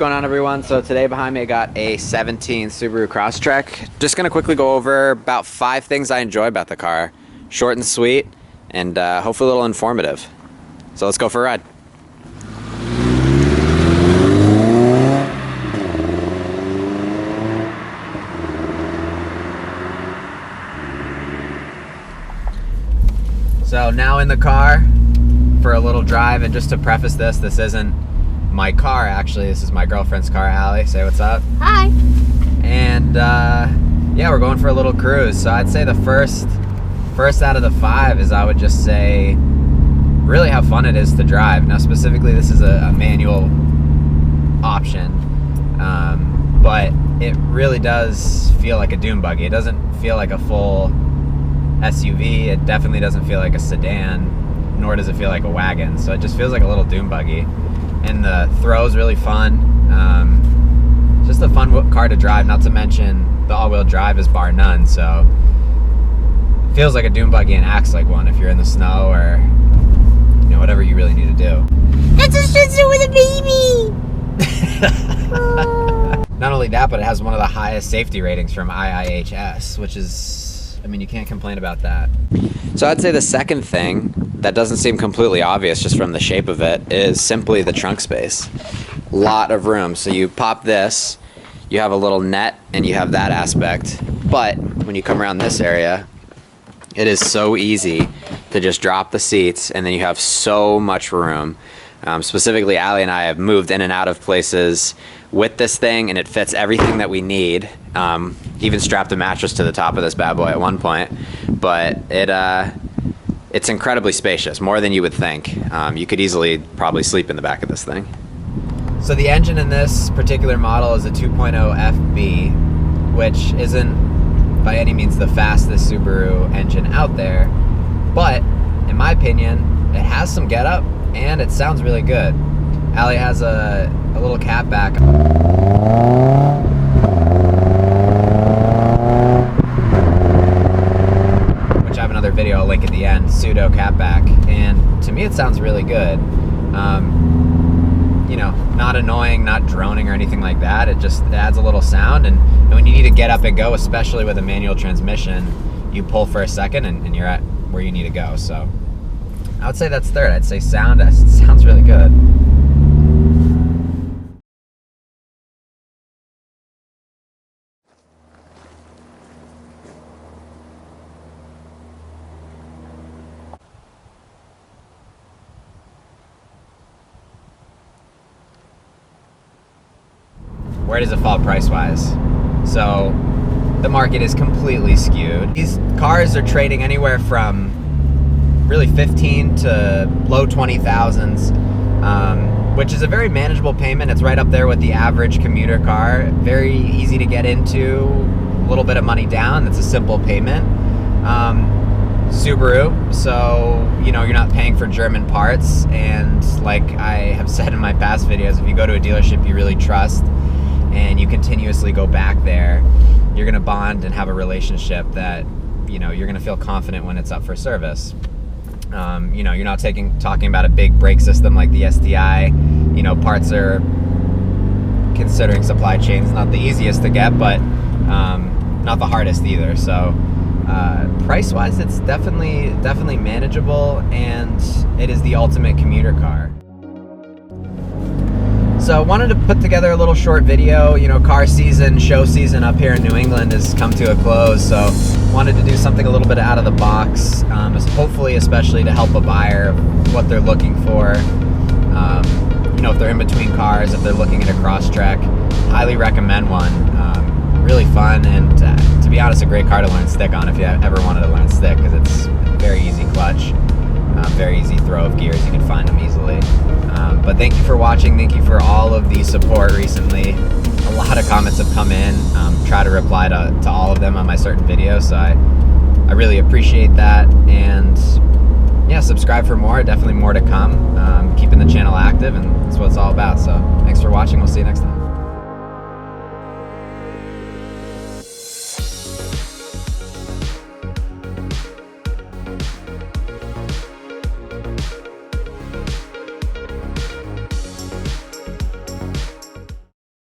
going on, everyone? So today behind me I got a 17 Subaru Crosstrek. Just gonna quickly go over about 5 things I enjoy about the car. Short and sweet, and hopefully a little informative. So let's go for a ride. So now in the car for a little drive, and just to preface this isn't my car, actually. This is my girlfriend's car, Allie. Say what's up. Hi. And yeah, we're going for a little cruise. So I'd say the first out of the 5 is, I would just say, really how fun it is to drive. Now specifically, this is a manual option, but it really does feel like a dune buggy. It doesn't feel like a full SUV. It definitely doesn't feel like a sedan, nor does it feel like a wagon. So it just feels like a little dune buggy. And the throw's really fun. Just a fun car to drive, not to mention the all-wheel drive is bar none, so it feels like a dune buggy and acts like one if you're in the snow or, you know, whatever you really need to do. That's a Shih Tzu with a baby! Not only that, but it has one of the highest safety ratings from IIHS, which is, I mean, you can't complain about that. So I'd say the second thing that doesn't seem completely obvious just from the shape of it is simply the trunk space. Lot of room. So you pop this, you have a little net, and you have that aspect. But when you come around this area, it is so easy to just drop the seats, and then you have so much room. Specifically, Allie and I have moved in and out of places with this thing, and it fits everything that we need. Even strapped a mattress to the top of this bad boy at one point. But it's incredibly spacious, more than you would think. You could easily probably sleep in the back of this thing. So the engine in this particular model is a 2.0 FB, which isn't by any means the fastest Subaru engine out there, but in my opinion, it has some get up and it sounds really good. Allie has a little cat back. Which I have another video I'll link at the end, pseudo catback, and to me it sounds really good. You know, not annoying, not droning or anything like that. It just adds a little sound, and when you need to get up and go, especially with a manual transmission, you pull for a second and you're at where you need to go. So I would say that's third. I'd say sound, it sounds really good. Where does it fall price-wise? So the market is completely skewed. These cars are trading anywhere from really 15 to low 20,000s, which is a very manageable payment. It's right up there with the average commuter car. Very easy to get into, a little bit of money down. It's a simple payment. Subaru, so you know, you're not paying for German parts, and like I have said in my past videos, if you go to a dealership you really trust and you continuously go back there, you're gonna bond and have a relationship that, you know, you're gonna feel confident when it's up for service. You know, you're not talking about a big brake system like the STI. You know, parts are, considering supply chains, not the easiest to get, but not the hardest either. So price-wise, it's definitely manageable, and it is the ultimate commuter car. So I wanted to put together a little short video. You know, car season, show season up here in New England has come to a close, so wanted to do something a little bit out of the box, hopefully especially to help a buyer of what they're looking for. You know, if they're in between cars, if they're looking at a Crosstrek, highly recommend one. Really fun, and to be honest, a great car to learn stick on if you ever wanted to learn stick, because it's very easy clutch, very easy throw of gears. You can find them easily. But thank you for watching. Thank you for all of the support recently. A lot of comments have come in. Try to reply to all of them on my certain videos, so I really appreciate that. And yeah, subscribe for more. Definitely more to come. Keeping the channel active, and that's what it's all about. So thanks for watching. We'll see you next time.